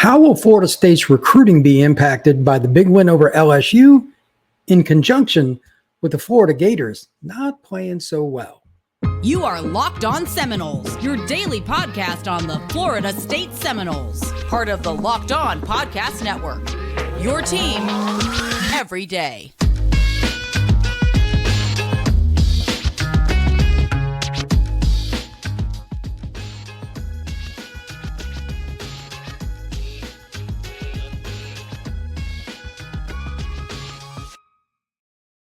How will Florida State's recruiting be impacted by the big win over LSU in conjunction with the Florida Gators not playing so well? You are Locked On Seminoles, your daily podcast on the Florida State Seminoles, part of the Locked On Podcast Network. Your team every day.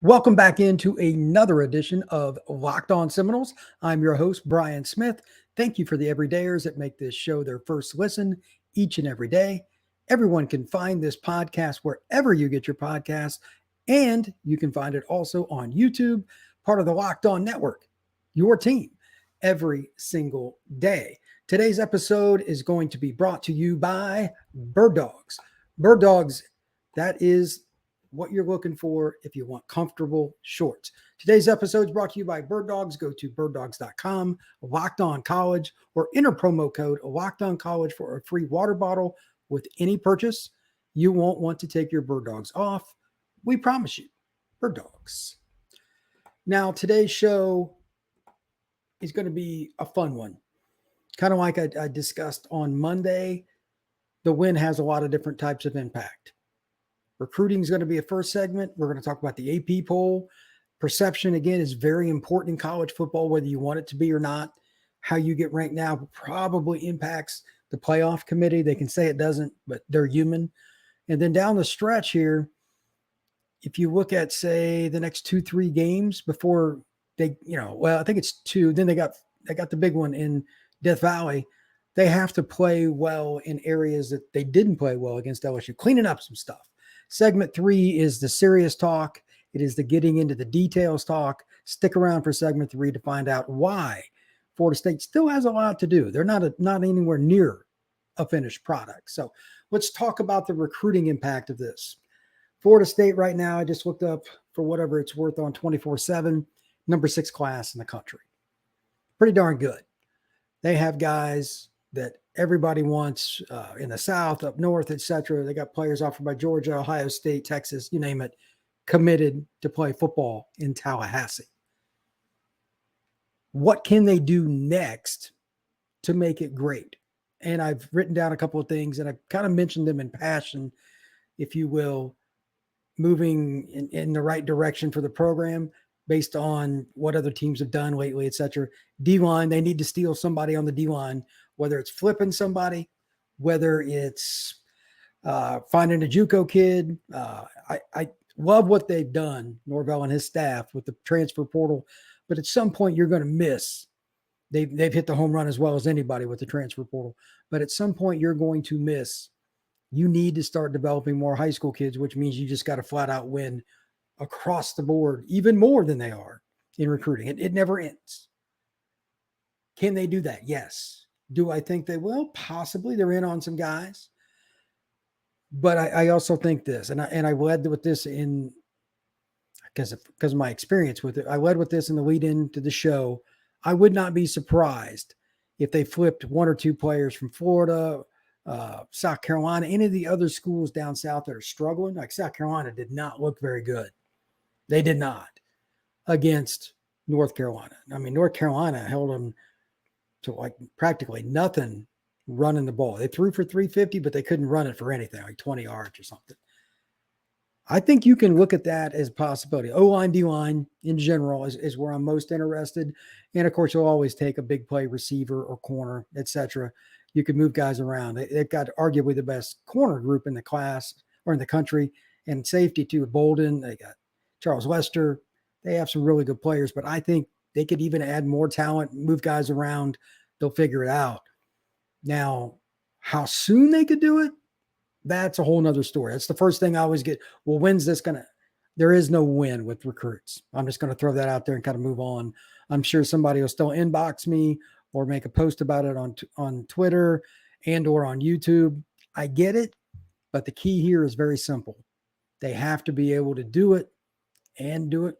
Welcome back into another edition of Locked On Seminoles. I'm your host, Brian Smith. Thank you for the everydayers that make this show their first listen each and every day. Everyone can find this podcast wherever you get your podcasts, and you can find it also on YouTube, part of the Locked On Network, your team, every single day. Today's episode is going to be brought to you by Bird Dogs. Bird Dogs, that is what you're looking for if you want comfortable shorts. Today's episode is brought to you by Bird Dogs. Go to birddogs.com, Locked On College, or enter promo code Locked On College for a free water bottle with any purchase. You won't want to take your Bird Dogs off. We promise you. Bird Dogs. Now, today's show is going to be a fun one. Kind of like I discussed on Monday, the win has a lot of different types of impact. Recruiting is going to be a first segment. We're going to talk about the AP poll. Perception, again, is very important in college football, whether you want it to be or not. How you get ranked now probably impacts the playoff committee. They can say it doesn't, but they're human. And then down the stretch here, if you look at, say, the next 2-3 games before they, I think it's 2. Then they got the big one in Death Valley. They have to play well in areas that they didn't play well against LSU, cleaning up some stuff. Segment 3 is the serious talk. It is the getting into the details talk. Stick around for segment 3 to find out why Florida State still has a lot to do. They're not anywhere near a finished product. So let's talk about the recruiting impact of this. Florida State right now, I just looked up for whatever it's worth on 24/7, number 6 class in the country. Pretty darn good. They have guys that everybody wants in the South, up north, etc. They got players offered by Georgia, Ohio State, Texas, you name it, committed to play football in Tallahassee. What can they do next to make it great? And I've written down a couple of things, and I've kind of mentioned them in passion, if you will, moving in the right direction for the program based on what other teams have done lately, etc. D-line, they need to steal somebody on the D-line, whether it's flipping somebody, whether it's finding a JUCO kid. I love what they've done, Norvell and his staff, with the transfer portal. But at some point, you're going to miss. They've hit the home run as well as anybody with the transfer portal. But at some point, you're going to miss. You need to start developing more high school kids, which means you just got to flat out win across the board, even more than they are in recruiting. It never ends. Can they do that? Yes. Do I think they will? Possibly. They're in on some guys. But I also think this, and I led with this in, because of my experience with it, I led with this in the lead in to the show. I would not be surprised if they flipped 1 or 2 players from Florida, South Carolina, any of the other schools down south that are struggling. Like South Carolina did not look very good. They did not against North Carolina. I mean, North Carolina held them to like practically nothing running the ball. They threw for 350, but they couldn't run it for anything, like 20 yards or something. I think you can look at that as a possibility. O-line, D-line in general is where I'm most interested. And of course, you'll always take a big play receiver or corner, etc. You can move guys around. They've got arguably the best corner group in the class or in the country, and safety too. Bolden, they got Charles Lester. They have some really good players, but I think they could even add more talent, move guys around. They'll figure it out. Now, how soon they could do it, that's a whole nother story. That's the first thing I always get. Well, when's this going to – there is no win with recruits. I'm just going to throw that out there and kind of move on. I'm sure somebody will still inbox me or make a post about it on Twitter and or on YouTube. I get it, but the key here is very simple. They have to be able to do it and do it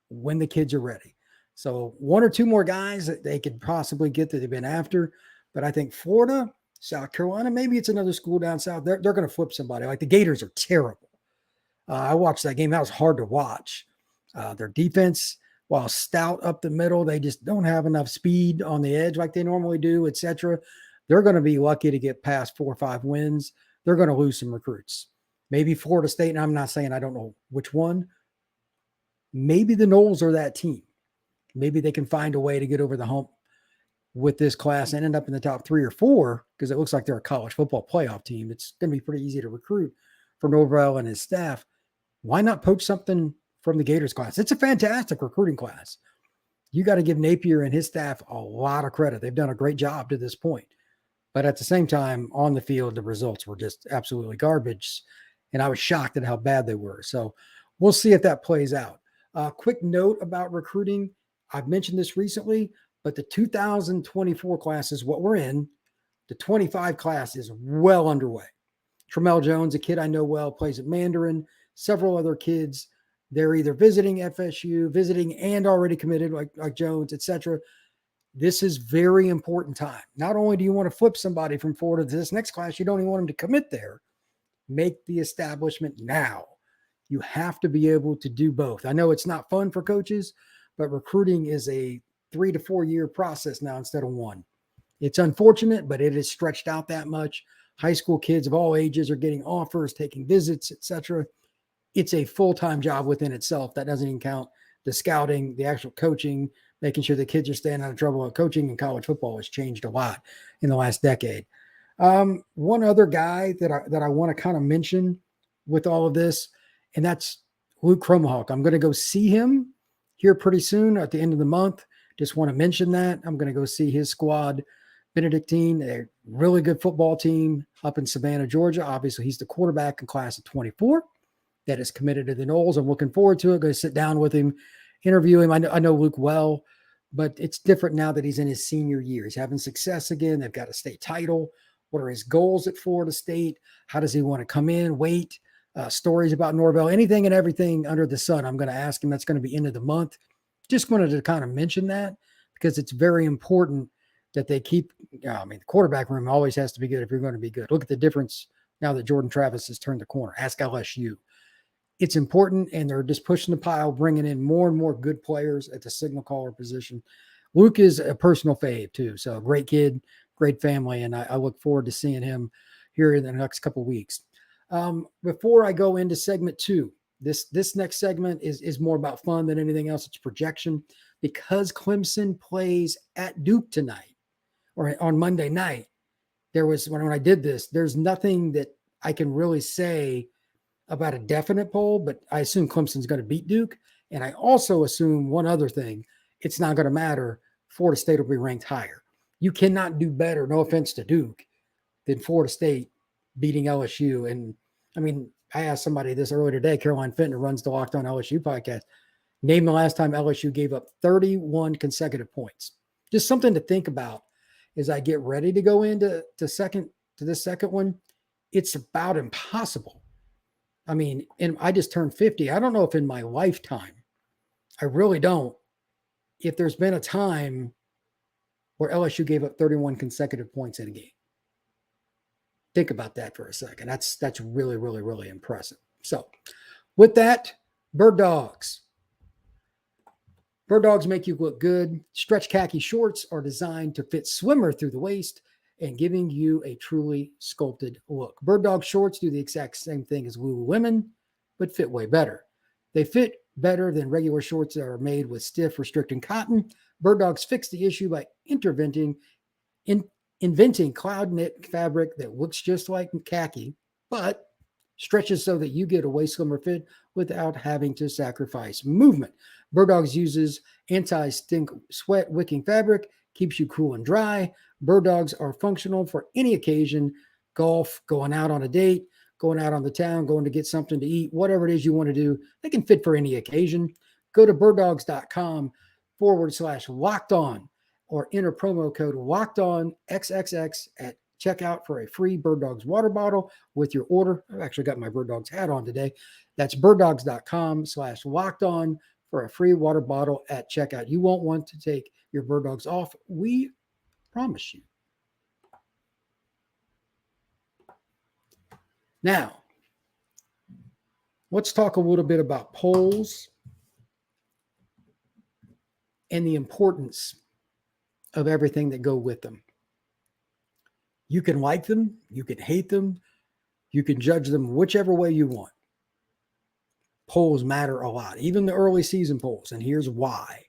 when the kids are ready. So 1 or 2 more guys that they could possibly get that they've been after. But I think Florida, South Carolina, maybe it's another school down south. They're going to flip somebody. Like the Gators are terrible. I watched that game. That was hard to watch. Their defense, while stout up the middle, they just don't have enough speed on the edge like they normally do, etc. They're going to be lucky to get past 4 or 5 wins. They're going to lose some recruits. Maybe Florida State, and I'm not saying I don't know which one. Maybe the Noles are that team. Maybe they can find a way to get over the hump with this class and end up in the top 3 or 4 because it looks like they're a college football playoff team. It's going to be pretty easy to recruit for Norvell and his staff. Why not poach something from the Gators class? It's a fantastic recruiting class. You got to give Napier and his staff a lot of credit. They've done a great job to this point. But at the same time, on the field, the results were just absolutely garbage. And I was shocked at how bad they were. So we'll see if that plays out. Quick note about recruiting. I've mentioned this recently, but the 2024 class is what we're in. The 25 class is well underway. Tramel Jones, a kid I know well, plays at Mandarin. Several other kids, they're either visiting FSU, visiting and already committed like Jones, etc. This is very important time. Not only do you want to flip somebody from Florida to this next class, you don't even want them to commit there. Make the establishment now. You have to be able to do both. I know it's not fun for coaches, but recruiting is a 3 to 4 year process now instead of 1. It's unfortunate, but it is stretched out that much. High school kids of all ages are getting offers, taking visits, etc. It's a full-time job within itself. That doesn't even count the scouting, the actual coaching, making sure the kids are staying out of trouble. Coaching in college football has changed a lot in the last decade. One other guy that I want to kind of mention with all of this, and that's Luke Cromahawk. I'm going to go see him here pretty soon at the end of the month. Just want to mention that. I'm going to go see his squad, Benedictine, a really good football team up in Savannah, Georgia. Obviously, he's the quarterback in class of 24 that is committed to the Noles. I'm looking forward to it. Going to sit down with him, interview him. I know Luke well, but it's different now that he's in his senior year. He's having success again. They've got a state title. What are his goals at Florida State? How does he want to come in, wait? Stories about Norvell, anything and everything under the sun. I'm going to ask him. That's going to be end of the month. Just wanted to kind of mention that because it's very important that they keep, the quarterback room always has to be good if you're going to be good. Look at the difference now that Jordan Travis has turned the corner. Ask LSU. It's important, and they're just pushing the pile, bringing in more and more good players at the signal caller position. Luke is a personal fave, too. So great kid, great family, and I look forward to seeing him here in the next couple of weeks. Before I go into segment 2, this next segment is more about fun than anything else. It's projection. Because Clemson plays at Duke tonight or on Monday night, there was, when I did this, there's nothing that I can really say about a definite poll, but I assume Clemson's going to beat Duke. And I also assume one other thing, it's not going to matter. Florida State will be ranked higher. You cannot do better, no offense to Duke, than Florida State beating LSU. And I mean, I asked somebody this earlier today, Caroline Fenton, who runs the Locked On LSU podcast, name the last time LSU gave up 31 consecutive points. Just something to think about as I get ready to go into this second one. It's about impossible. I mean, and I just turned 50. I don't know if in my lifetime, I really don't, if there's been a time where LSU gave up 31 consecutive points in a game. Think about that for a second. That's really, really, really impressive. So with that, Bird Dogs. Bird Dogs make you look good. Stretch khaki shorts are designed to fit swimmer through the waist and giving you a truly sculpted look. Bird Dog shorts do the exact same thing as Lululemon, but fit way better. They fit better than regular shorts that are made with stiff, restricting cotton. Bird Dogs fix the issue by inventing cloud knit fabric that looks just like khaki, but stretches so that you get a way slimmer fit without having to sacrifice movement. Bird Dogs uses anti-stink sweat wicking fabric, keeps you cool and dry. Bird Dogs are functional for any occasion: golf, going out on a date, going out on the town, going to get something to eat, whatever it is you want to do. They can fit for any occasion. Go to birddogs.com/locked-on or enter promo code LOCKEDONXXX at checkout for a free Bird Dogs water bottle with your order. I've actually got my Bird Dogs hat on today. That's birddogs.com/locked-on for a free water bottle at checkout. You won't want to take your Bird Dogs off. We promise you. Now, let's talk a little bit about polls and the importance of everything that go with them. You can like them, you can hate them, you can judge them whichever way you want. Polls matter a lot, even the early season polls, and here's why.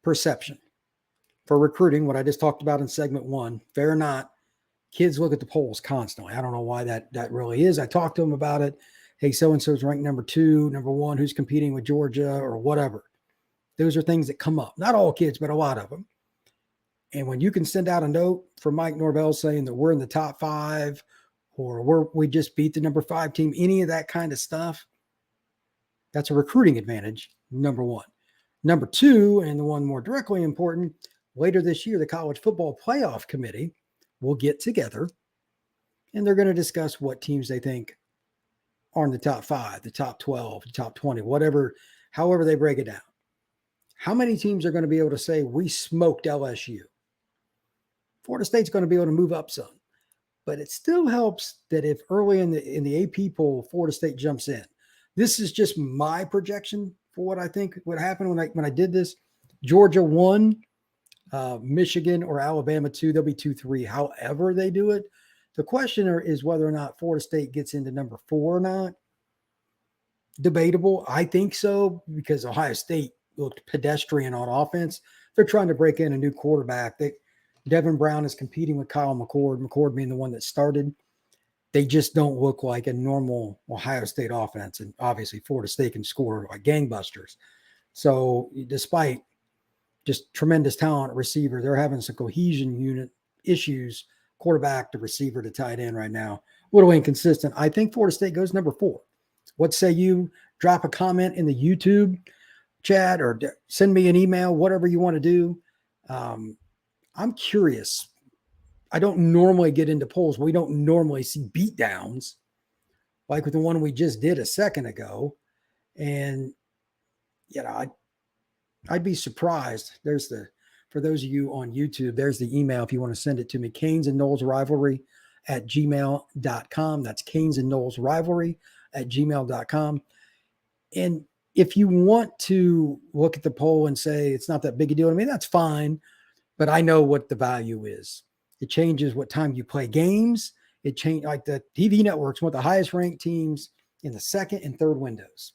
Perception. For recruiting, what I just talked about in segment 1, fair or not, kids look at the polls constantly. I don't know why that really is. I talked to them about it. Hey, so-and-so's ranked number 2, number 1, who's competing with Georgia or whatever. Those are things that come up. Not all kids, but a lot of them. And when you can send out a note from Mike Norvell saying that we're in the top 5 or we just beat the number 5 team, any of that kind of stuff, that's a recruiting advantage, number 1. Number 2, and the one more directly important, later this year, the College Football Playoff Committee will get together and they're going to discuss what teams they think are in the top 5, the top 12, the top 20, whatever, however they break it down. How many teams are going to be able to say we smoked LSU? Florida State's going to be able to move up some, but it still helps that if early in the AP poll, Florida State jumps in. This is just my projection for what I think would happen when I did this. Georgia 1, Michigan or Alabama 2, they'll be 2-3. However they do it, the question is whether or not Florida State gets into number 4 or not. Debatable. I think so because Ohio State looked pedestrian on offense. They're trying to break in a new quarterback. Devin Brown is competing with Kyle McCord being the one that started. They just don't look like a normal Ohio State offense. And obviously Florida State can score like gangbusters. So despite just tremendous talent at receiver, they're having some cohesion unit issues, quarterback to receiver to tight end right now. A little inconsistent. I think Florida State goes number 4. What say you? Drop a comment in the YouTube chat or send me an email, whatever you want to do. I'm curious. I don't normally get into polls. We don't normally see beatdowns like with the one we just did a second ago. And, I'd be surprised. For those of you on YouTube, there's the email if you want to send it to me, Canes and Noles Rivalry at gmail.com. That's Canes and Noles Rivalry at gmail.com. And if you want to look at the poll and say it's not that big a deal to me, that's fine. But I know what the value is. It changes what time you play games. It changed, like the TV networks want the highest ranked teams in the second and third windows.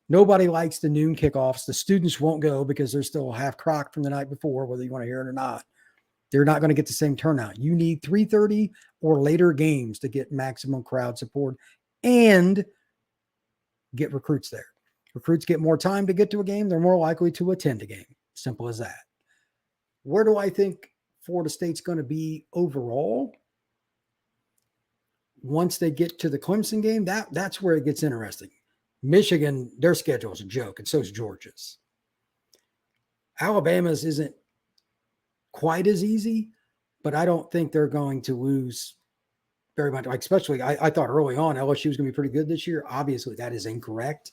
Nobody likes the noon kickoffs. The students won't go because they're still half crocked from the night before, whether you want to hear it or not. They're not going to get the same turnout. You need 3:30 or later games to get maximum crowd support and get recruits there. Recruits get more time to get to a game. They're more likely to attend a game. Simple as that. Where do I think Florida State's going to be overall? Once they get to the Clemson game, that's where it gets interesting. Michigan, their schedule is a joke, and so is Georgia's. Alabama's isn't quite as easy, but I don't think they're going to lose very much. Like, especially, I thought early on LSU was going to be pretty good this year. Obviously, that is incorrect.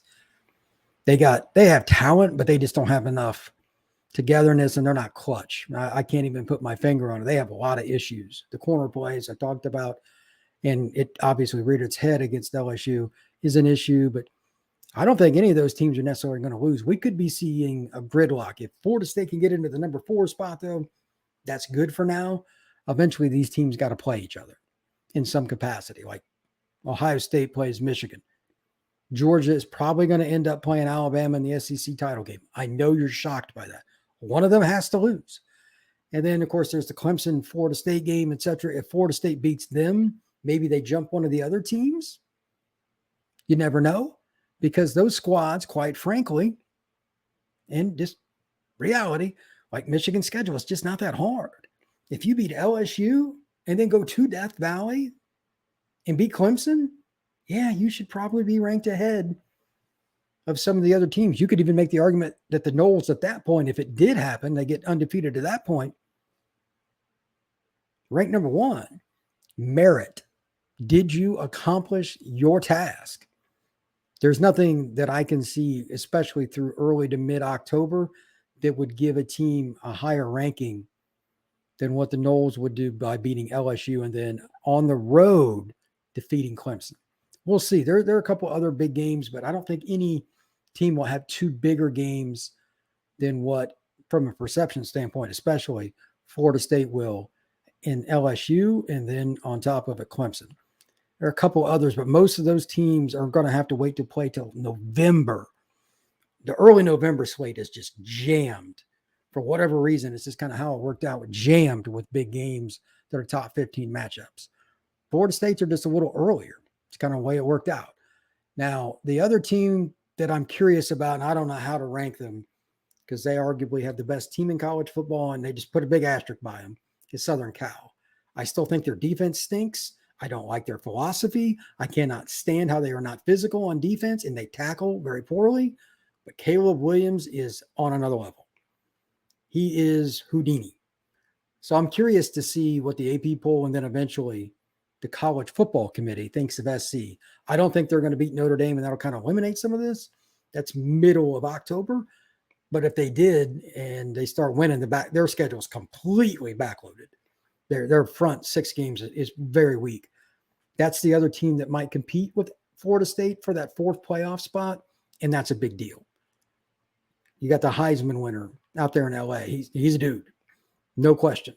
They have talent, but they just don't have enough togetherness, and they're not clutch. I can't even put my finger on it. They have a lot of issues. The corner plays I talked about, and it obviously reared its head against LSU is an issue, but I don't think any of those teams are necessarily going to lose. We could be seeing a gridlock. If Florida State can get into the number 4 spot, though, that's good for now. Eventually, these teams got to play each other in some capacity. Like Ohio State plays Michigan. Georgia is probably going to end up playing Alabama in the SEC title game. I know you're shocked by that. One of them has to lose. And then, of course, there's the Clemson, Florida State game, etc. If Florida State beats them, maybe they jump one of the other teams. You never know, because those squads, quite frankly, and just reality, like Michigan's schedule, is just not that hard. If you beat LSU and then go to Death Valley and beat Clemson, yeah, you should probably be ranked ahead of some of the other teams. You could even make the argument that the Noles at that point, if it did happen, they get undefeated to that point, ranked number 1. Merit. Did you accomplish your task? There's nothing that I can see, especially through early to mid-October, that would give a team a higher ranking than what the Noles would do by beating LSU and then on the road defeating Clemson. We'll see. There are a couple other big games, but I don't think any team will have two bigger games than what, from a perception standpoint, especially Florida State will in LSU, and then on top of it, Clemson. There are a couple others, but most of those teams are going to have to wait to play till November. The early November slate is just jammed. For whatever reason, it's just kind of how it worked out, jammed with big games that are top 15 matchups. Florida States are just a little earlier. It's kind of the way it worked out. Now, the other team that I'm curious about, and I don't know how to rank them because they arguably have the best team in college football, and they just put a big asterisk by them, is Southern Cal. I still think their defense stinks. I don't like their philosophy. I cannot stand how they are not physical on defense, and they tackle very poorly. But Caleb Williams is on another level. He is Houdini. So I'm curious to see what the AP poll and then eventually the college football committee thinks of SC. I don't think they're going to beat Notre Dame, and that'll kind of eliminate some of this. That's middle of October. But if they did and they start winning, their schedule is completely backloaded. Their front 6 games is very weak. That's the other team that might compete with Florida State for that 4th playoff spot, and that's a big deal. You got the Heisman winner out there in LA. He's a dude, no question.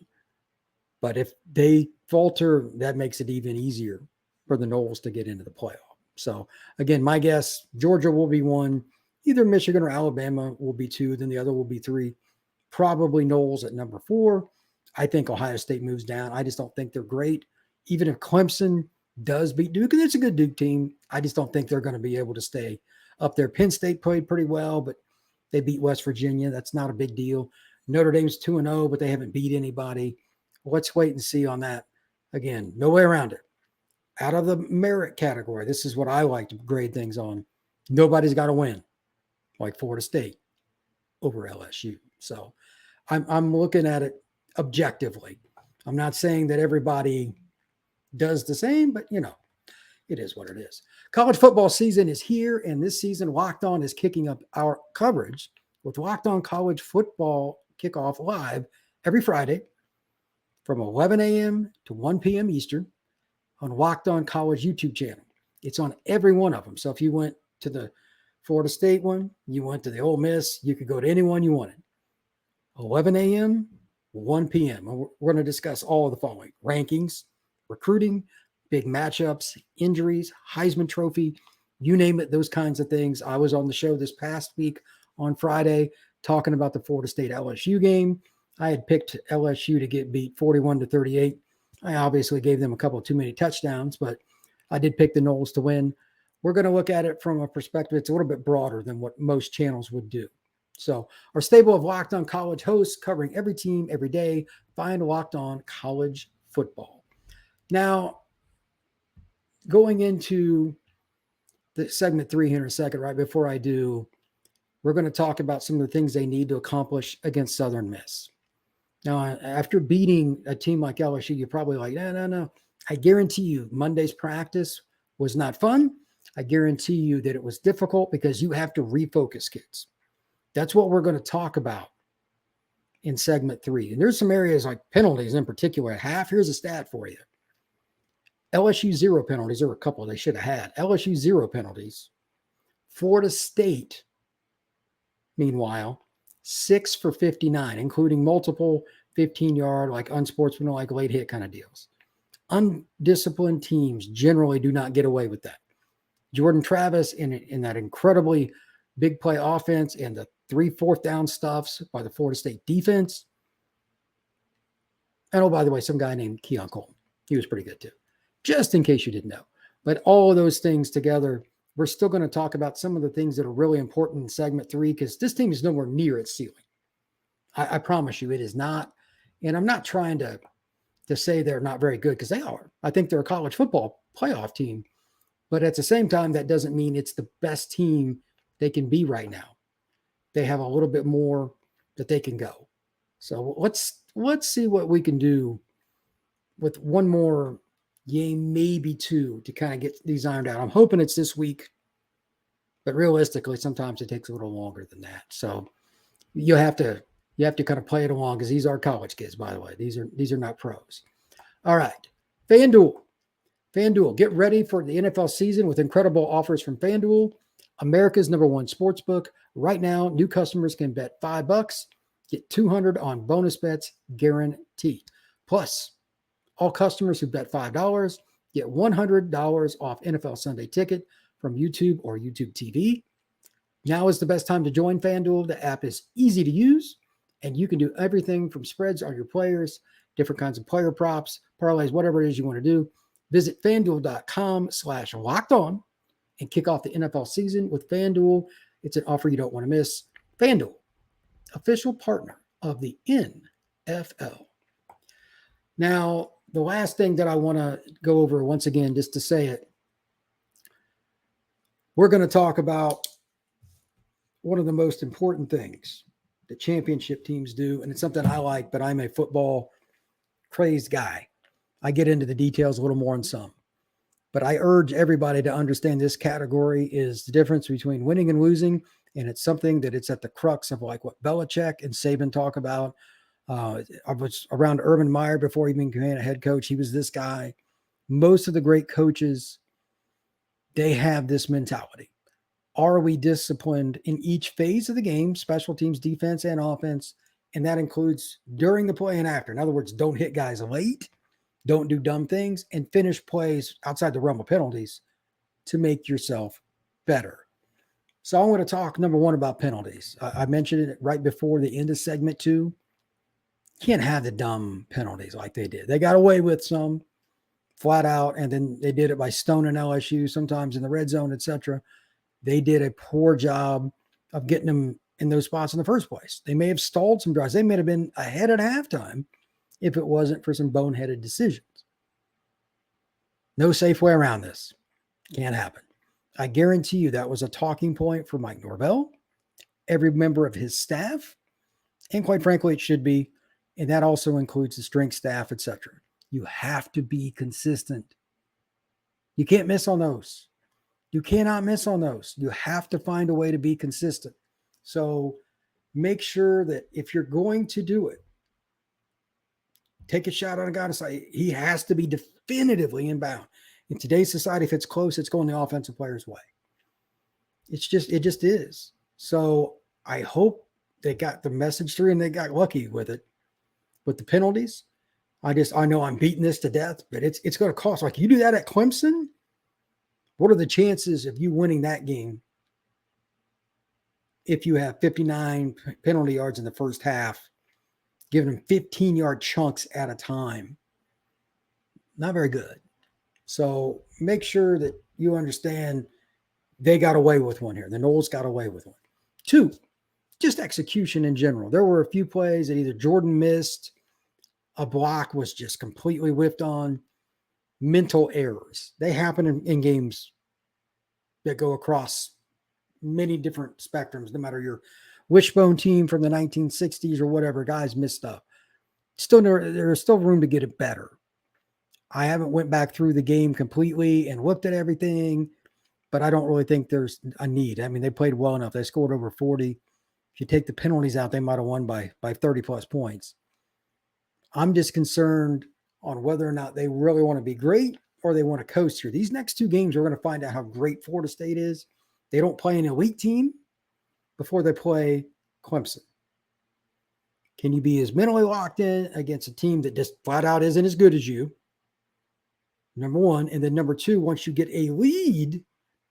But if they falter, that makes it even easier for the Noles to get into the playoff. So, again, my guess, Georgia will be 1. Either Michigan or Alabama will be 2. Then the other will be 3. Probably Noles at number 4. I think Ohio State moves down. I just don't think they're great. Even if Clemson does beat Duke, and it's a good Duke team, I just don't think they're going to be able to stay up there. Penn State played pretty well, but they beat West Virginia. That's not a big deal. Notre Dame's 2-0, but they haven't beat anybody. Let's wait and see on that. Again, no way around it. Out of the merit category, this is what I like to grade things on. Nobody's got to win, like Florida State over LSU. So I'm looking at it objectively. I'm not saying that everybody does the same, but, it is what it is. College football season is here, and this season, Locked On is kicking up our coverage with Locked On College Football Kickoff live every Friday from 11 a.m. to 1 p.m. Eastern on Locked On College YouTube channel. It's on every one of them. So if you went to the Florida State one, you went to the Ole Miss, you could go to any one you wanted. 11 a.m., 1 p.m. And we're going to discuss all of the following: rankings, recruiting, big matchups, injuries, Heisman Trophy, you name it, those kinds of things. I was on the show this past week on Friday talking about the Florida State LSU game. I had picked LSU to get beat 41-38. I obviously gave them a couple of too many touchdowns, but I did pick the Noles to win. We're going to look at it from a perspective it's a little bit broader than what most channels would do. So our stable of Locked On College hosts covering every team every day. Find Locked On College Football. Now, going into the segment 3 here in a second, right before I do, we're going to talk about some of the things they need to accomplish against Southern Miss. Now, after beating a team like LSU, you're probably like, no. I guarantee you Monday's practice was not fun. I guarantee you that it was difficult because you have to refocus kids. That's what we're going to talk about in segment 3. And there's some areas like penalties in particular. Here's a stat for you. LSU 0 penalties. There were a couple they should have had. LSU 0 penalties. Florida State, meanwhile, 6 for 59, including multiple 15-yard, like unsportsmanlike late hit kind of deals. Undisciplined teams generally do not get away with that. Jordan Travis in that incredibly big play offense and the 3 4th down stuffs by the Florida State defense. And, oh, by the way, some guy named Keon Coleman. He was pretty good too, just in case you didn't know. But all of those things together, we're still going to talk about some of the things that are really important in segment 3 because this team is nowhere near its ceiling. I promise you it is not. And I'm not trying to say they're not very good because they are. I think they're a college football playoff team. But at the same time, that doesn't mean it's the best team they can be right now. They have a little bit more that they can go. So let's see what we can do with one more game, maybe 2, to kind of get these ironed out. I'm hoping it's this week, but realistically, sometimes it takes a little longer than that. So you have to kind of play it along because these are college kids, by the way. These are not pros. All right. FanDuel. FanDuel, get ready for the NFL season with incredible offers from FanDuel, America's #1 sportsbook. Right now, new customers can bet $5, get $200 on bonus bets guaranteed. Plus, all customers who bet $5 get $100 off NFL Sunday Ticket from YouTube or YouTube TV. Now is the best time to join FanDuel. The app is easy to use, and you can do everything from spreads on your players, different kinds of player props, parlays, whatever it is you want to do. Visit FanDuel.com/lockedon and kick off the NFL season with FanDuel. It's an offer you don't want to miss. FanDuel, official partner of the NFL. Now, the last thing that I want to go over once again, just to say it, we're going to talk about one of the most important things that championship teams do, and it's something I like, but I'm a football crazed guy. I get into the details a little more in some, but I urge everybody to understand this category is the difference between winning and losing, and it's something that it's at the crux of like what Belichick and Saban talk about. I was around Urban Meyer before he became a head coach. He was this guy. Most of the great coaches, they have this mentality. Are we disciplined in each phase of the game, special teams, defense, and offense? And that includes during the play and after. In other words, don't hit guys late, don't do dumb things, and finish plays outside the realm of penalties to make yourself better. So I want to talk, number one, about penalties. I mentioned it right before the end of segment 2. Can't have the dumb penalties like they did. They got away with some flat out, and then they did it by stoning LSU, sometimes in the red zone, etc. They did a poor job of getting them in those spots in the first place. They may have stalled some drives. They may have been ahead at halftime if it wasn't for some boneheaded decisions. No safe way around this. Can't happen. I guarantee you that was a talking point for Mike Norvell, every member of his staff, and quite frankly, it should be. And that also includes the strength staff, etc. You have to be consistent. You can't miss on those. You cannot miss on those. You have to find a way to be consistent. So make sure that if you're going to do it, take a shot on a guy to say he has to be definitively inbound. In today's society, if it's close, it's going the offensive player's way. It just is. So I hope they got the message through and they got lucky with it. With the penalties, I know I'm beating this to death, but it's going to cost. Like you do that at Clemson, what are the chances of you winning that game if you have 59 penalty yards in the first half, giving them 15-yard chunks at a time? Not very good. So make sure that you understand they got away with one here. The Noles got away with one. 2, just execution in general. There were a few plays that either Jordan missed, a block was just completely whiffed on, mental errors. They happen in games that go across many different spectrums, no matter your wishbone team from the 1960s or whatever. Guys miss stuff. There's still room to get it better. I haven't went back through the game completely and looked at everything, but I don't really think there's a need. I mean, they played well enough. They scored over 40. If you take the penalties out, they might have won by 30 plus points. I'm just concerned on whether or not they really want to be great or they want to coast here. These next 2 games, we're going to find out how great Florida State is. They don't play an elite team before they play Clemson. Can you be as mentally locked in against a team that just flat out isn't as good as you? Number one. And then number 2, once you get a lead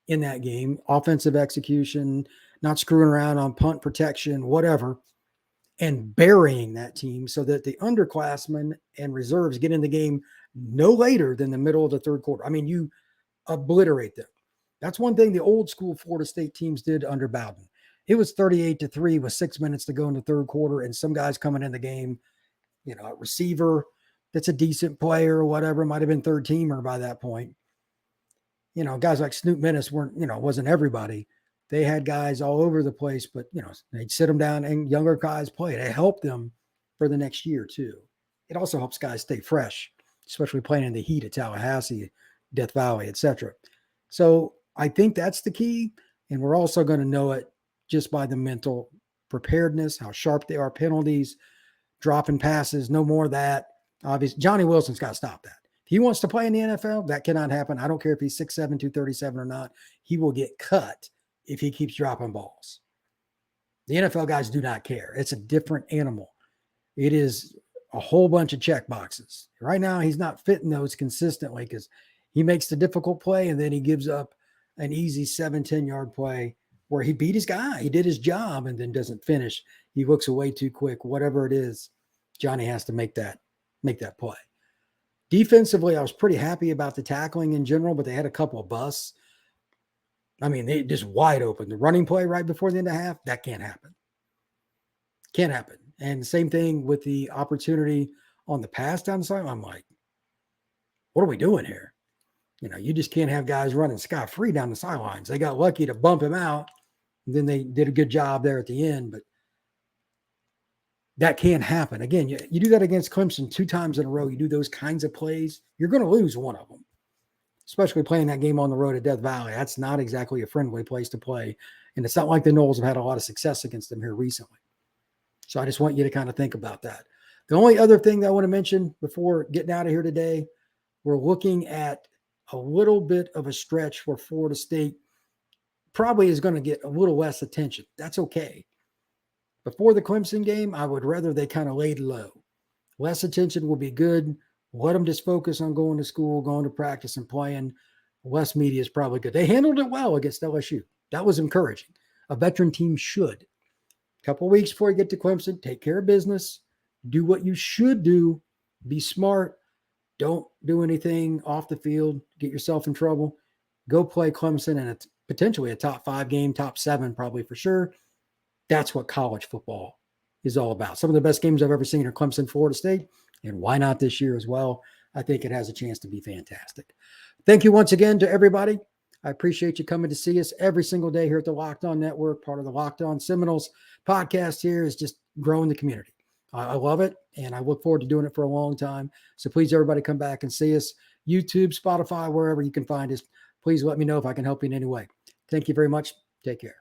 in that game, offensive execution, not screwing around on punt protection, whatever, and burying that team so that the underclassmen and reserves get in the game no later than the middle of the third quarter. I mean, you obliterate them. That's one thing the old school Florida State teams did under Bowden. It was 38-3 with 6 minutes to go in the third quarter, and some guys coming in the game, a receiver that's a decent player or whatever, might have been third teamer by that point. Guys like Snoop Menace wasn't everybody. They had guys all over the place, but, they'd sit them down and younger guys play. It helped them for the next year, too. It also helps guys stay fresh, especially playing in the heat of Tallahassee, Death Valley, etc. So I think that's the key, and we're also going to know it just by the mental preparedness, how sharp they are, penalties, dropping passes, no more of that. Obviously, Johnny Wilson's got to stop that. If He wants to play in the NFL. That cannot happen. I don't care if he's 6'7", 237 or not. He will get cut if he keeps dropping balls. The NFL guys do not care. It's a different animal. It is a whole bunch of check boxes. Right now, he's not fitting those consistently because he makes the difficult play and then he gives up an easy 7-10 yard play where he beat his guy. He did his job and then doesn't finish. He looks away too quick. Whatever it is, Johnny has to make that play. Defensively, I was pretty happy about the tackling in general, but they had a couple of busts. I mean, they just wide open. The running play right before the end of half, that can't happen. Can't happen. And same thing with the opportunity on the pass down the side. I'm like, what are we doing here? You just can't have guys running scot-free down the sidelines. They got lucky to bump him out, and then they did a good job there at the end, but that can't happen. Again, you do that against Clemson 2 times in a row. You do those kinds of plays, you're going to lose one of them, especially playing that game on the road at Death Valley. That's not exactly a friendly place to play, and it's not like the Noles have had a lot of success against them here recently. So I just want you to kind of think about that. The only other thing that I want to mention before getting out of here today, we're looking at a little bit of a stretch where Florida State probably is going to get a little less attention. That's okay. Before the Clemson game, I would rather they kind of laid low. Less attention will be good. Let them just focus on going to school, going to practice, and playing. Less media is probably good. They handled it well against LSU. That was encouraging. A veteran team should. Couple of weeks before you get to Clemson, take care of business, do what you should do, be smart, don't do anything off the field, get yourself in trouble, go play Clemson and it's potentially a top 5 game, top 7 probably for sure. That's what college football is all about. Some of the best games I've ever seen are Clemson, Florida State, and why not this year as well? I think it has a chance to be fantastic. Thank you once again to everybody. I appreciate you coming to see us every single day here at the Locked On Network. Part of the Locked On Seminoles podcast here is just growing the community. I love it, and I look forward to doing it for a long time. So please, everybody, come back and see us. YouTube, Spotify, wherever you can find us. Please let me know if I can help you in any way. Thank you very much. Take care.